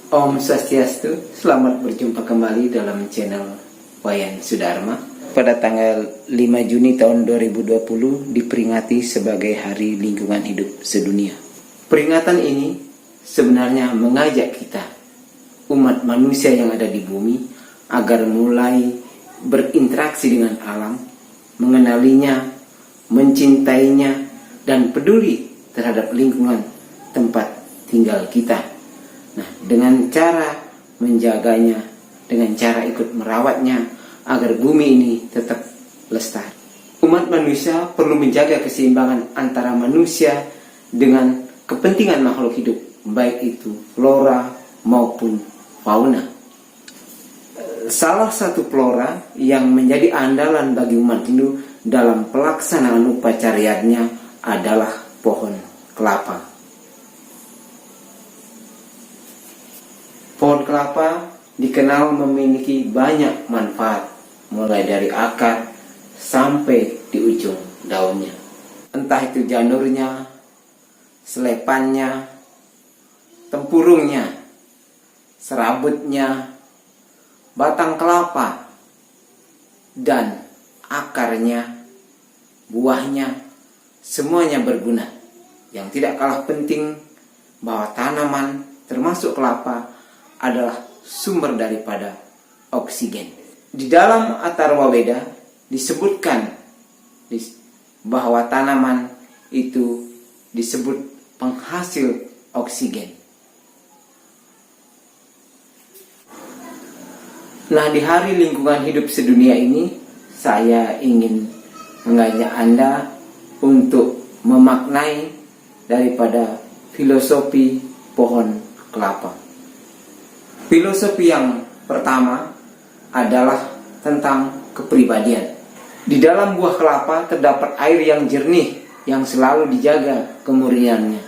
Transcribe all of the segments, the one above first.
Om Swastiastu, selamat berjumpa kembali dalam channel Wayan Sudarma. Pada tanggal 5 Juni tahun 2020 diperingati sebagai Hari Lingkungan Hidup Sedunia. Peringatan ini sebenarnya mengajak kita, umat manusia yang ada di bumi, agar mulai berinteraksi dengan alam, mengenalinya, mencintainya, dan peduli terhadap lingkungan tempat tinggal kita. Nah, dengan cara menjaganya, dengan cara ikut merawatnya, agar bumi ini tetap lestari. Umat manusia perlu menjaga keseimbangan antara manusia dengan kepentingan makhluk hidup, baik itu flora maupun fauna. Salah satu flora yang menjadi andalan bagi umat Hindu dalam pelaksanaan upacaranya adalah pohon kelapa. Pohon kelapa dikenal memiliki banyak manfaat, mulai dari akar sampai di ujung daunnya. Entah itu janurnya, selepannya, tempurungnya, serabutnya, batang kelapa, dan akarnya, buahnya, semuanya berguna. Yang tidak kalah penting bahwa tanaman termasuk kelapa adalah sumber daripada oksigen. Di dalam Atharva Veda disebutkan bahwa tanaman itu disebut penghasil oksigen. Nah, di Hari Lingkungan Hidup Sedunia ini, saya ingin mengajak Anda untuk memaknai daripada filosofi pohon kelapa. Filosofi yang pertama adalah tentang kepribadian. Di dalam buah kelapa terdapat air yang jernih yang selalu dijaga kemurniannya,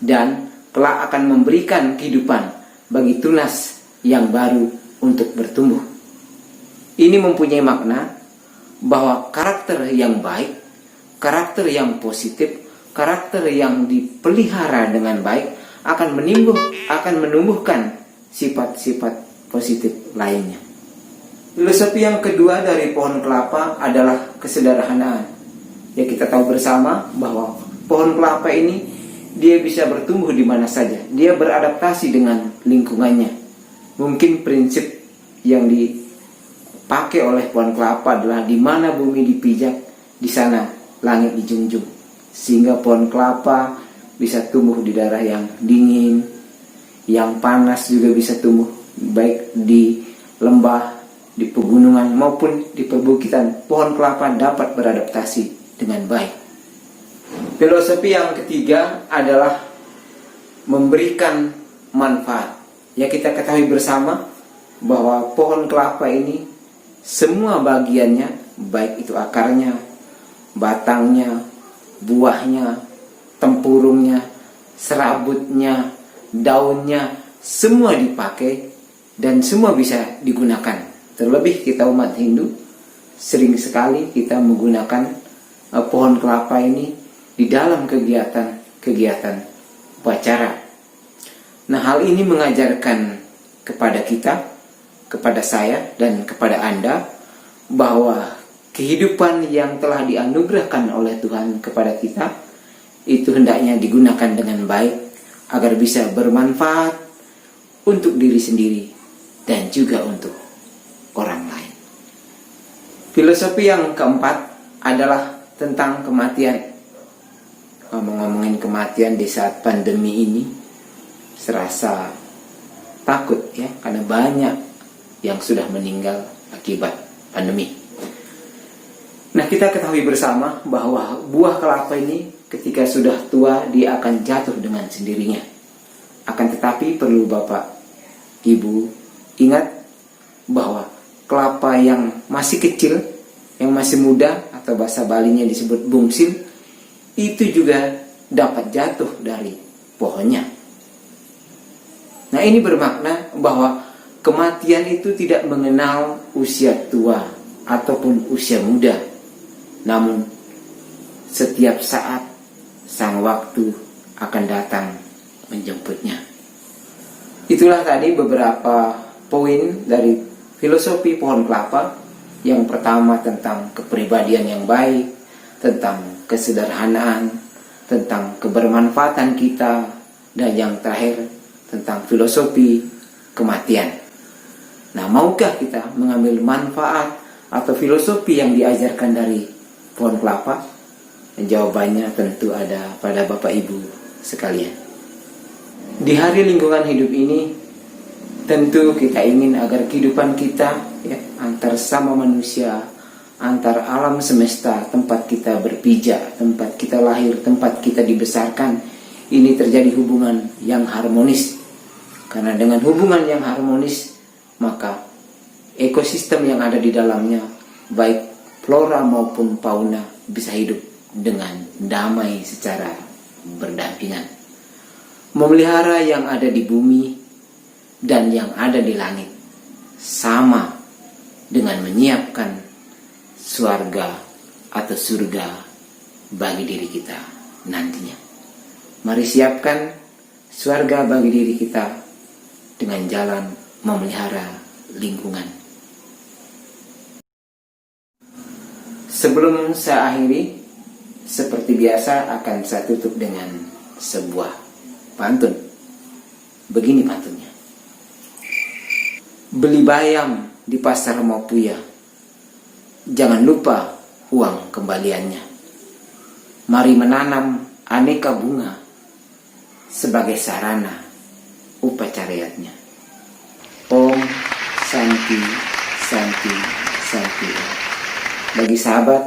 dan kelak akan memberikan kehidupan bagi tunas yang baru untuk bertumbuh. Ini mempunyai makna bahwa karakter yang baik, karakter yang positif, karakter yang dipelihara dengan baik akan menumbuhkan sifat-sifat positif lainnya. Filosofi yang kedua dari pohon kelapa adalah kesederhanaan. Ya, kita tahu bersama bahwa pohon kelapa ini dia bisa bertumbuh di mana saja. Dia beradaptasi dengan lingkungannya. Mungkin prinsip yang dipakai oleh pohon kelapa adalah di mana bumi dipijak, di sana langit dijunjung. Sehingga pohon kelapa bisa tumbuh di daerah yang dingin, yang panas juga bisa tumbuh, baik di lembah, di pegunungan maupun di perbukitan. Pohon kelapa dapat beradaptasi dengan baik. Filosofi yang ketiga adalah memberikan manfaat. Ya, kita ketahui bersama bahwa pohon kelapa ini semua bagiannya, baik itu akarnya, batangnya, buahnya, tempurungnya, serabutnya, daunnya, semua dipakai dan semua bisa digunakan. Terlebih kita umat Hindu sering sekali kita menggunakan pohon kelapa ini di dalam kegiatan upacara. Nah, hal ini mengajarkan kepada kita, kepada saya dan kepada Anda, bahwa kehidupan yang telah dianugerahkan oleh Tuhan kepada kita itu hendaknya digunakan dengan baik agar bisa bermanfaat untuk diri sendiri dan juga untuk orang lain. Filosofi yang keempat adalah tentang kematian. Ngomongin kematian di saat pandemi ini serasa takut ya, karena banyak yang sudah meninggal akibat pandemi. Nah, kita ketahui bersama bahwa buah kelapa ini ketika sudah tua dia akan jatuh dengan sendirinya. Akan tetapi perlu Bapak Ibu ingat bahwa kelapa yang masih kecil, yang masih muda, atau bahasa Balinya disebut bungsil, itu juga dapat jatuh dari pohonnya. Nah, ini bermakna bahwa kematian itu tidak mengenal usia tua ataupun usia muda, namun setiap saat sang waktu akan datang menjemputnya. Itulah tadi beberapa poin dari filosofi pohon kelapa. Yang pertama tentang kepribadian yang baik, tentang kesederhanaan, tentang kebermanfaatan kita, dan yang terakhir tentang filosofi kematian. Nah, maukah kita mengambil manfaat atau filosofi yang diajarkan dari pohon kelapa? Jawabannya tentu ada pada Bapak Ibu sekalian. Di hari lingkungan hidup ini, tentu kita ingin agar kehidupan kita antar sama manusia, antar alam semesta, tempat kita berpijak, tempat kita lahir, tempat kita dibesarkan, ini terjadi hubungan yang harmonis. Karena dengan hubungan yang harmonis, maka ekosistem yang ada di dalamnya, baik flora maupun fauna, bisa hidup dengan damai secara berdampingan. Memelihara yang ada di bumi dan yang ada di langit sama dengan menyiapkan swarga atau surga bagi diri kita nantinya. Mari siapkan swarga bagi diri kita dengan jalan memelihara lingkungan. Sebelum saya akhiri, seperti biasa akan saya tutup dengan sebuah pantun. Begini pantunnya. Beli bayam di pasar Mapuya, jangan lupa uang kembaliannya. Mari menanam aneka bunga sebagai sarana upacariatnya. Om Santi Santi Santi. Bagi sahabat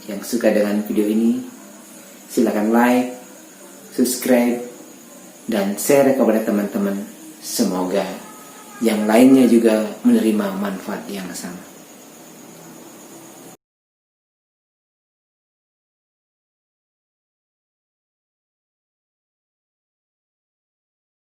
yang suka dengan video ini, silakan like, subscribe, dan share kepada teman-teman. Semoga yang lainnya juga menerima manfaat yang sama.